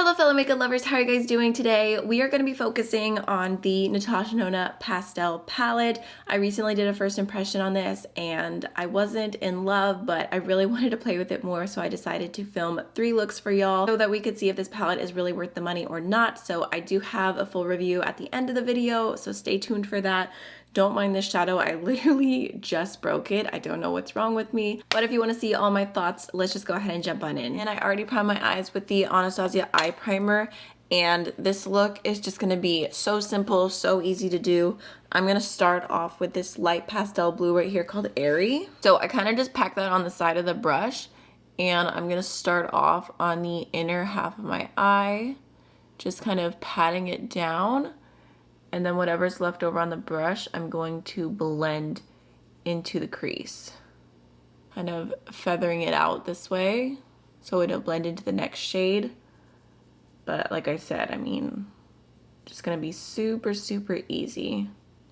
Hello fellow makeup lovers, how are you guys doing today? We are going to be focusing on the Natasha Denona Pastel Palette. I recently did a first impression on this and I wasn't in love, but I really wanted to play with it more, so I decided to film 3 looks for y'all so that we could see if this palette is really worth the money or not. So I do have a full review at the end of the video, so stay tuned for that. Don't mind this shadow, I literally just broke it. I don't know what's wrong with me. But if you want to see all my thoughts, let's just go ahead and jump on in. And I already primed my eyes with the Anastasia eye primer. And this look is just going to be so simple, so easy to do. I'm going to start off with this light pastel blue right here called Airy. So I kind of just packed that on the side of the brush. And I'm going to start off on the inner half of my eye. Just kind of patting it down. And then whatever's left over on the brush, I'm going to blend into the crease. Kind of feathering it out this way so it'll blend into the next shade. But like I said, I mean, just gonna be super, super easy.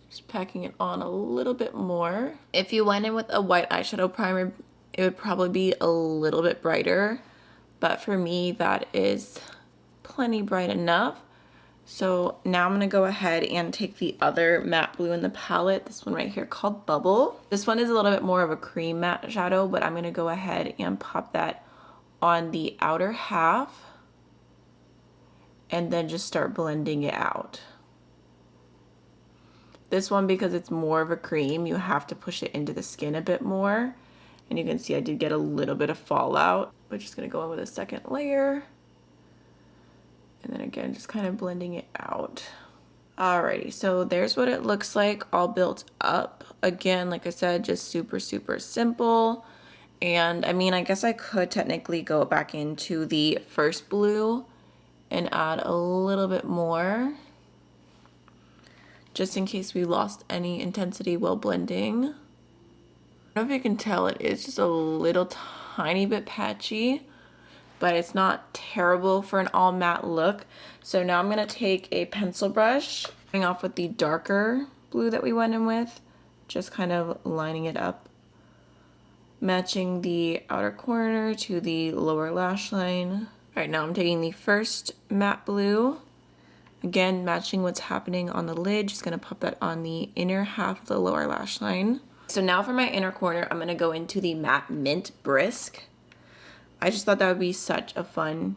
Just packing it on a little bit more. If you went in with a white eyeshadow primer, it would probably be a little bit brighter. But for me, that is plenty bright enough. So now I'm going to go ahead and take the other matte blue in the palette, this one right here called Bubble. This one is a little bit more of a cream matte shadow, but I'm going to go ahead and pop that on the outer half and then just start blending it out. This one, because it's more of a cream, you have to push it into the skin a bit more. And you can see I did get a little bit of fallout, but just going to go in with a second layer. And then again, just kind of blending it out. Alrighty, so there's what it looks like all built up. Again, like I said, just super, super simple. And I mean, I guess I could technically go back into the first blue and add a little bit more, just in case we lost any intensity while blending. I don't know if you can tell, it is just a little tiny bit patchy, but it's not terrible for an all matte look. So now I'm gonna take a pencil brush, starting off with the darker blue that we went in with, just kind of lining it up, matching the outer corner to the lower lash line. All right, now I'm taking the first matte blue, again matching what's happening on the lid, just gonna pop that on the inner half of the lower lash line. So now for my inner corner, I'm gonna go into the Matte Mint Brisk. I just thought that would be such a fun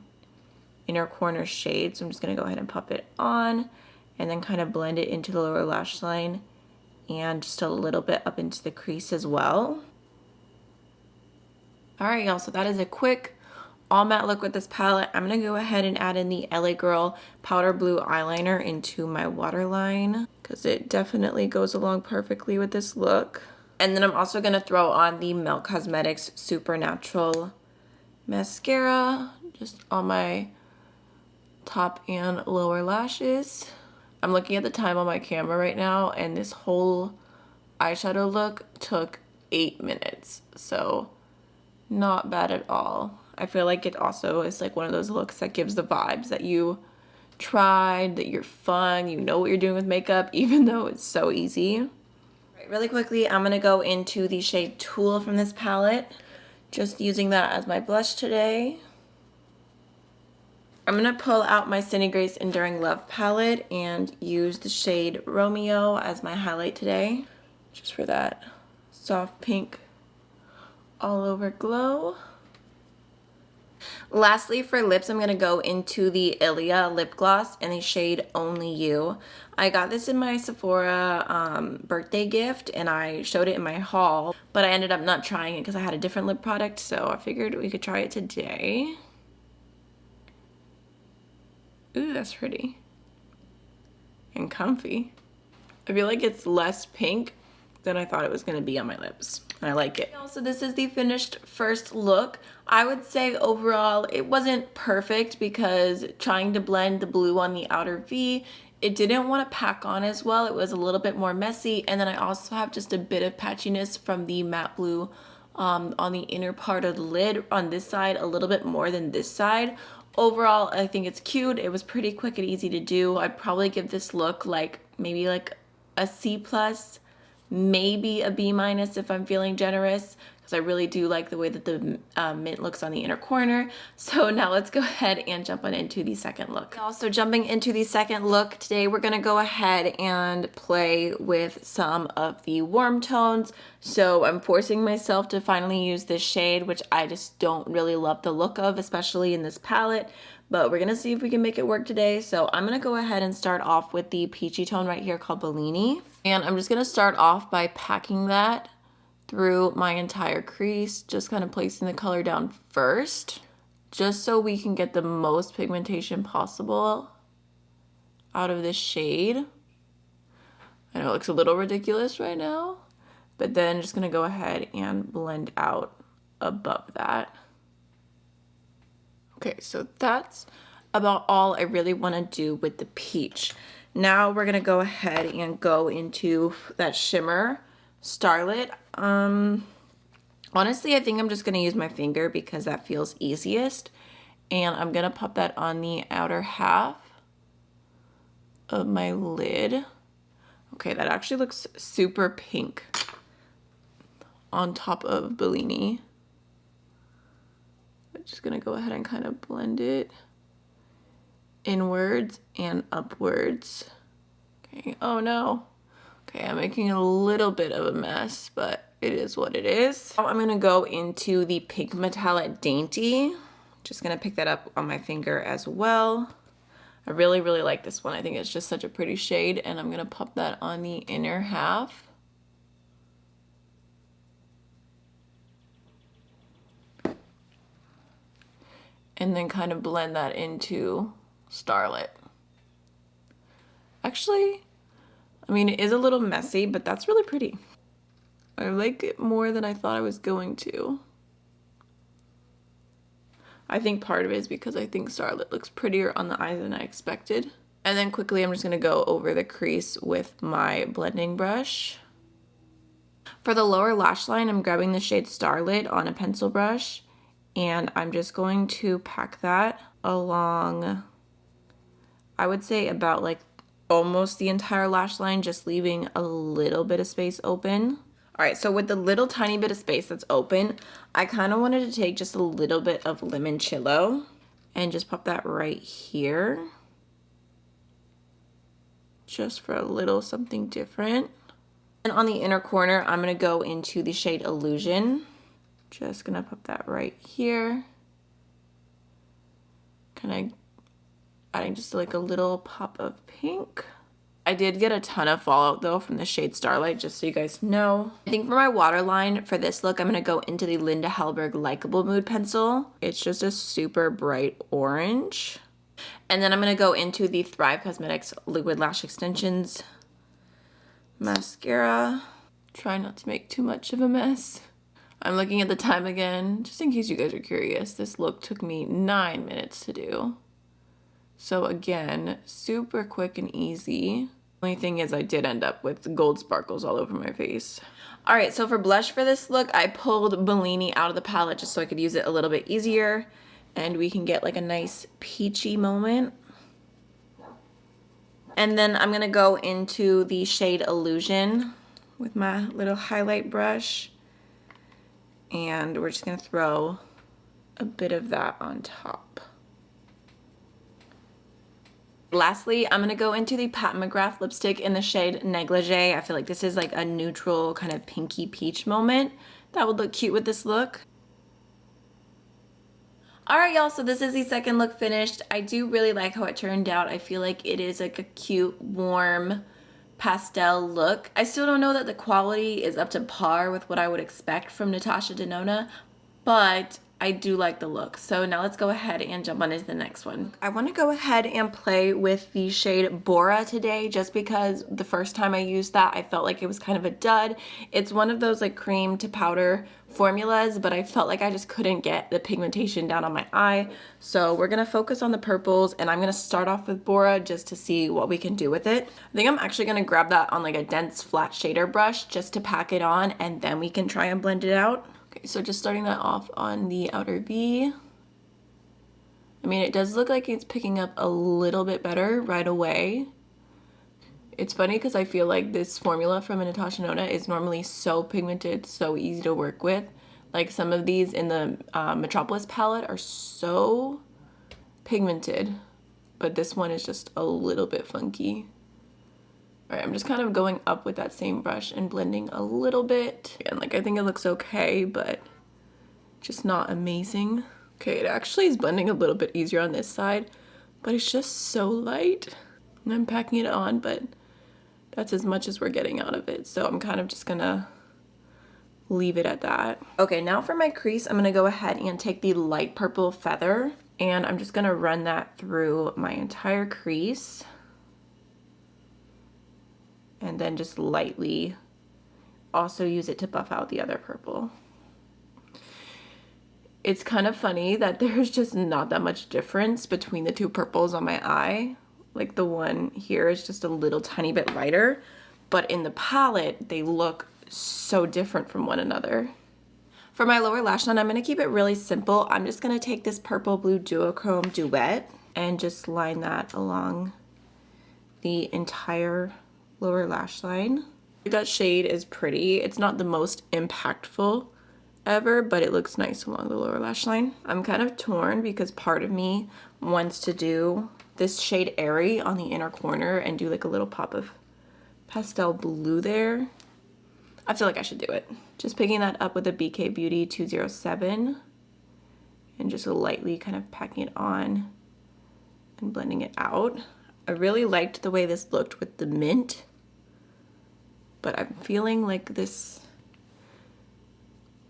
inner corner shade, so I'm just going to go ahead and pop it on and then kind of blend it into the lower lash line and just a little bit up into the crease as well. Alright y'all, so that is a quick all matte look with this palette. I'm going to go ahead and add in the LA Girl powder blue eyeliner into my waterline because it definitely goes along perfectly with this look. And then I'm also going to throw on the Milk Cosmetics Supernatural mascara just on my top and lower lashes. I'm looking at the time on my camera right now, and this whole eyeshadow look took 8 minutes, so not bad at all. I feel like it also is like one of those looks that gives the vibes that you tried, that you're fun, you know what you're doing with makeup, even though it's so easy. Right, really quickly, I'm gonna go into the shade Tool from this palette. Just using that as my blush today. I'm going to pull out my Cindy Grace Enduring Love palette and use the shade Romeo as my highlight today. Just for that soft pink all over glow. Lastly, for lips, I'm going to go into the Ilia lip gloss in the shade Only You. I got this in my Sephora birthday gift, and I showed it in my haul, but I ended up not trying it because I had a different lip product, so I figured we could try it today. Ooh, that's pretty. And comfy. I feel like it's less pink than I thought it was going to be on my lips. And I like it. So this is the finished first look. I would say overall it wasn't perfect because trying to blend the blue on the outer V, it didn't want to pack on as well. It was a little bit more messy. And then I also have just a bit of patchiness from the matte blue on the inner part of the lid on this side, a little bit more than this side. Overall, I think it's cute. It was pretty quick and easy to do. I'd probably give this look like maybe like a C+, maybe a B- if I'm feeling generous, because I really do like the way that the mint looks on the inner corner. So now let's go ahead and jump on into the second look. Also jumping into the second look, today we're gonna go ahead and play with some of the warm tones. So I'm forcing myself to finally use this shade, which I just don't really love the look of, especially in this palette. But we're gonna see if we can make it work today. So I'm gonna go ahead and start off with the peachy tone right here called Bellini. And I'm just gonna start off by packing that through my entire crease, just kind of placing the color down first, just so we can get the most pigmentation possible out of this shade. I know it looks a little ridiculous right now, but then just gonna go ahead and blend out above that. Okay, so that's about all I really want to do with the peach. Now we're gonna go ahead and go into that shimmer Starlit. Honestly, I think I'm just gonna use my finger because that feels easiest. And I'm gonna pop that on the outer half of my lid. Okay, that actually looks super pink on top of Bellini. I'm just gonna go ahead and kind of blend it inwards and upwards. Okay, oh no. Okay, I'm making a little bit of a mess, but it is what it is. Now I'm gonna go into the Pink Metallic Dainty. Just gonna pick that up on my finger as well. I really, really like this one. I think it's just such a pretty shade, and I'm gonna pop that on the inner half. And then kind of blend that into Starlit. Actually, I mean, it is a little messy, but that's really pretty. I like it more than I thought I was going to. I think part of it is because I think Starlit looks prettier on the eyes than I expected. And then quickly, I'm just gonna go over the crease with my blending brush. For the lower lash line, I'm grabbing the shade Starlit on a pencil brush, and I'm just going to pack that along, I would say about like almost the entire lash line, just leaving a little bit of space open. All right, so with the little tiny bit of space that's open, I kind of wanted to take just a little bit of Limoncello and just pop that right here, just for a little something different. And on the inner corner, I'm gonna go into the shade Illusion. Just gonna put that right here. Kind of adding just like a little pop of pink. I did get a ton of fallout though from the shade Starlight, just so you guys know. I think for my waterline for this look, I'm gonna go into the Linda Hallberg Likeable Mood Pencil. It's just a super bright orange. And then I'm gonna go into the Thrive Cosmetics Liquid Lash Extensions mascara. Try not to make too much of a mess. I'm looking at the time again, just in case you guys are curious. This look took me 9 minutes to do. So again, super quick and easy. Only thing is I did end up with gold sparkles all over my face. All right, so for blush for this look, I pulled Bellini out of the palette just so I could use it a little bit easier, and we can get like a nice peachy moment. And then I'm gonna go into the shade Illusion with my little highlight brush. And we're just gonna throw a bit of that on top. Lastly, I'm gonna go into the Pat McGrath lipstick in the shade Negligee. I feel like this is like a neutral kind of pinky peach moment that would look cute with this look. All right, y'all, so this is the second look finished. I do really like how it turned out. I feel like it is like a cute, warm, pastel look. I still don't know that the quality is up to par with what I would expect from Natasha Denona, but I do like the look. So now let's go ahead and jump on into the next one. I want to go ahead and play with the shade Bora today, just because the first time I used that, I felt like it was kind of a dud. It's one of those like cream to powder formulas, but I felt like I just couldn't get the pigmentation down on my eye. So we're gonna focus on the purples, and I'm gonna start off with Bora just to see what we can do with it. I think I'm actually gonna grab that on like a dense flat shader brush just to pack it on, and then we can try and blend it out. Okay, so just starting that off on the outer V. I mean, it does look like it's picking up a little bit better right away. It's funny because I feel like this formula from Natasha Denona is normally so pigmented, so easy to work with. Like some of these in the Metropolis palette are so pigmented, but this one is just a little bit funky. All right, I'm just kind of going up with that same brush and blending a little bit. And like, I think it looks okay, but just not amazing. Okay, it actually is blending a little bit easier on this side, but it's just so light. And I'm packing it on, but that's as much as we're getting out of it. So I'm kind of just gonna leave it at that. Okay, now for my crease, I'm gonna go ahead and take the light purple feather, and I'm just gonna run that through my entire crease. And then just lightly also use it to buff out the other purple. It's kind of funny that there's just not that much difference between the two purples on my eye. Like the one here is just a little tiny bit lighter, but in the palette, they look so different from one another. For my lower lash line, I'm gonna keep it really simple. I'm just gonna take this purple blue duochrome duet and just line that along the entire lower lash line. That shade is pretty. It's not the most impactful ever, but it looks nice along the lower lash line. I'm kind of torn because part of me wants to do this shade Airy on the inner corner and do like a little pop of pastel blue there. I feel like I should do it. Just picking that up with a BK Beauty 207 and just lightly kind of packing it on and blending it out. I really liked the way this looked with the mint, but I'm feeling like this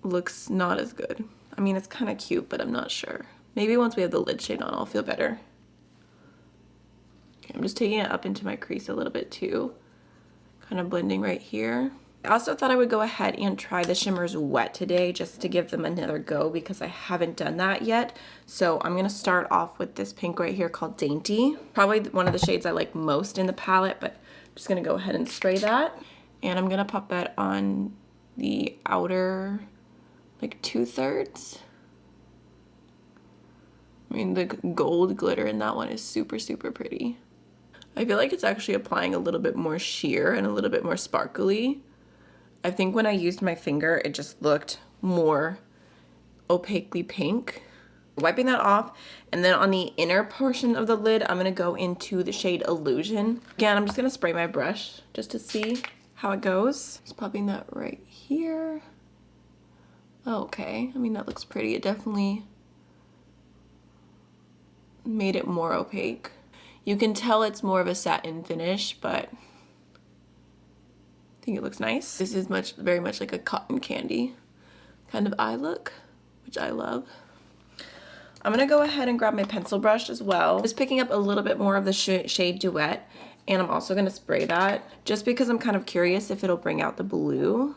looks not as good. I mean, it's kind of cute, but I'm not sure. Maybe once we have the lid shade on, I'll feel better. Okay, I'm just taking it up into my crease a little bit too. Kind of blending right here. I also thought I would go ahead and try the shimmers wet today just to give them another go because I haven't done that yet. So I'm gonna start off with this pink right here called Dainty. Probably one of the shades I like most in the palette, but I'm just gonna go ahead and spray that. And I'm gonna pop that on the outer, like 2/3. I mean, the gold glitter in that one is super, super pretty. I feel like it's actually applying a little bit more sheer and a little bit more sparkly. I think when I used my finger, it just looked more opaquely pink. Wiping that off, and then on the inner portion of the lid, I'm gonna go into the shade Illusion. Again, I'm just gonna spray my brush just to see how it goes. Just popping that right here. Oh, okay, I mean, that looks pretty. It definitely made it more opaque. You can tell it's more of a satin finish, but I think it looks nice. This is very much like a cotton candy kind of eye look, which I love. I'm gonna go ahead and grab my pencil brush as well. Just picking up a little bit more of the shade Duet, and I'm also gonna spray that just because I'm kind of curious if it'll bring out the blue.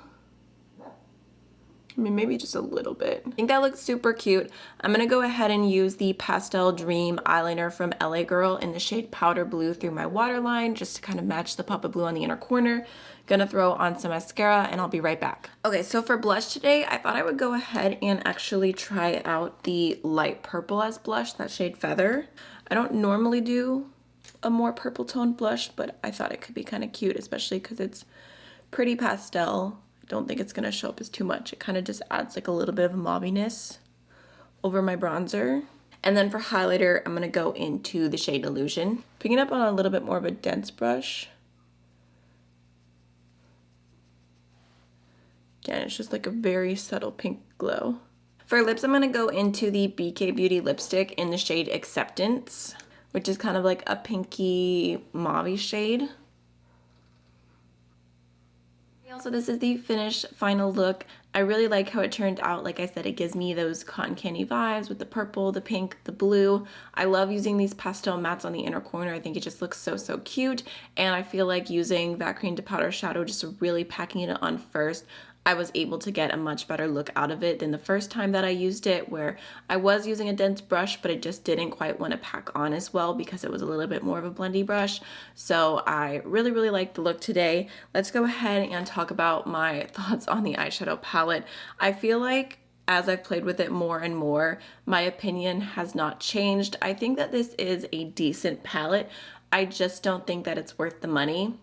I mean, maybe just a little bit. I think that looks super cute. I'm gonna go ahead and use the Pastel Dream eyeliner from LA Girl in the shade Powder Blue through my waterline just to kind of match the pop of blue on the inner corner. Gonna throw on some mascara and I'll be right back. Okay, so for blush today, I thought I would go ahead and actually try out the light purple as blush, that shade Feather. I don't normally do a more purple toned blush, but I thought it could be kind of cute, especially because it's pretty pastel. I don't think it's gonna show up as too much. It kind of just adds like a little bit of mauviness over my bronzer. And then for highlighter, I'm gonna go into the shade Illusion. Picking up on a little bit more of a dense brush. Again, it's just like a very subtle pink glow. For lips, I'm gonna go into the BK Beauty lipstick in the shade Acceptance, which is kind of like a pinky mauve shade. Also, this is the finished final look. I really like how it turned out. Like I said, it gives me those cotton candy vibes with the purple, the pink, the blue. I love using these pastel mattes on the inner corner. I think it just looks so, so cute. And I feel like using that cream to powder shadow, just really packing it on first, I was able to get a much better look out of it than the first time that I used it, where I was using a dense brush, but it just didn't quite want to pack on as well because it was a little bit more of a blendy brush. So I really, really like the look today. Let's go ahead and talk about my thoughts on the eyeshadow palette. I feel like as I've played with it more and more, my opinion has not changed. I think that this is a decent palette. I just don't think that it's worth the money.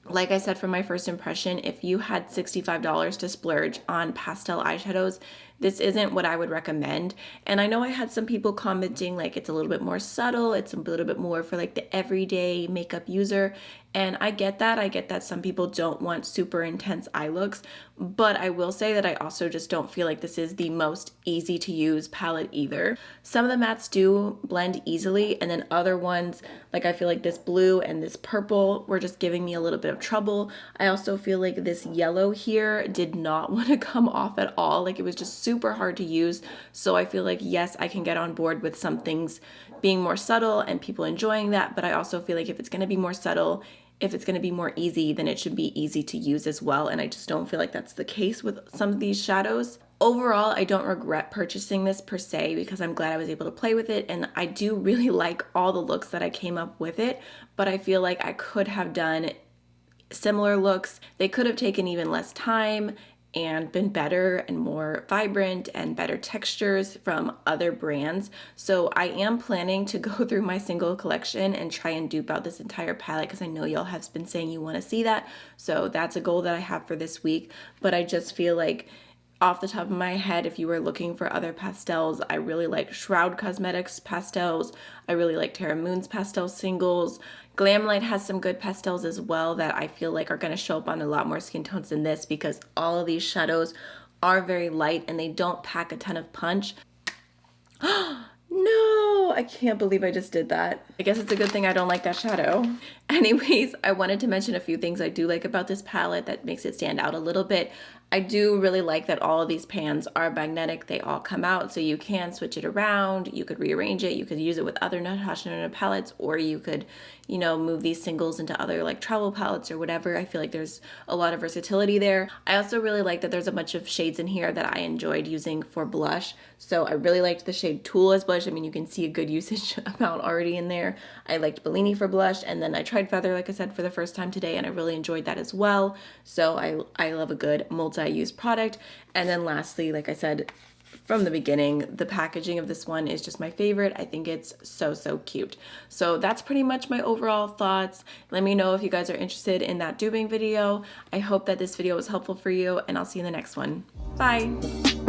Like I said from my first impression, if you had $65 to splurge on pastel eyeshadows, this isn't what I would recommend. And I know I had some people commenting like it's a little bit more subtle, it's a little bit more for like the everyday makeup user. And I get that. I get that some people don't want super intense eye looks, but I will say that I also just don't feel like this is the most easy to use palette either. Some of the mattes do blend easily, and then other ones, like I feel like this blue and this purple were just giving me a little bit of trouble. I also feel like this yellow here did not want to come off at all. Like it was just super hard to use. So I feel like, yes, I can get on board with some things being more subtle and people enjoying that, but I also feel like if it's going to be more subtle, if it's going to be more easy, then it should be easy to use as well. And I just don't feel like that's the case with some of these shadows. Overall, I don't regret purchasing this per se because I'm glad I was able to play with it, and I do really like all the looks that I came up with it, but I feel like I could have done similar looks. They could have taken even less time and been better and more vibrant and better textures from other brands. So I am planning to go through my single collection and try and dupe out this entire palette because I know y'all have been saying you want to see that. So that's a goal that I have for this week. But I just feel like off the top of my head, if you were looking for other pastels, I really like Shroud Cosmetics pastels. I really like Terra Moon's pastel singles. Glamlite has some good pastels as well that I feel like are going to show up on a lot more skin tones than this because all of these shadows are very light and they don't pack a ton of punch. No, I can't believe I just did that. I guess it's a good thing I don't like that shadow. Anyways, I wanted to mention a few things I do like about this palette that makes it stand out a little bit. I do really like that all of these pans are magnetic. They all come out, so you can switch it around. You could rearrange it. You could use it with other Natasha Denona palettes, or you could, you know, move these singles into other like travel palettes or whatever. I feel like there's a lot of versatility there. I also really like that there's a bunch of shades in here that I enjoyed using for blush. So I really liked the shade Tulle as blush. I mean, you can see a good usage amount already in there. I liked Bellini for blush, and then I tried Feather, like I said, for the first time today, and I really enjoyed that as well. So I love a good multi-use product. And then lastly, like I said from the beginning, the packaging of this one is just my favorite. I think it's so cute. So that's pretty much my overall thoughts. Let me know if you guys are interested in that duping video. I hope that this video was helpful for you, and I'll see you in the next one. Bye!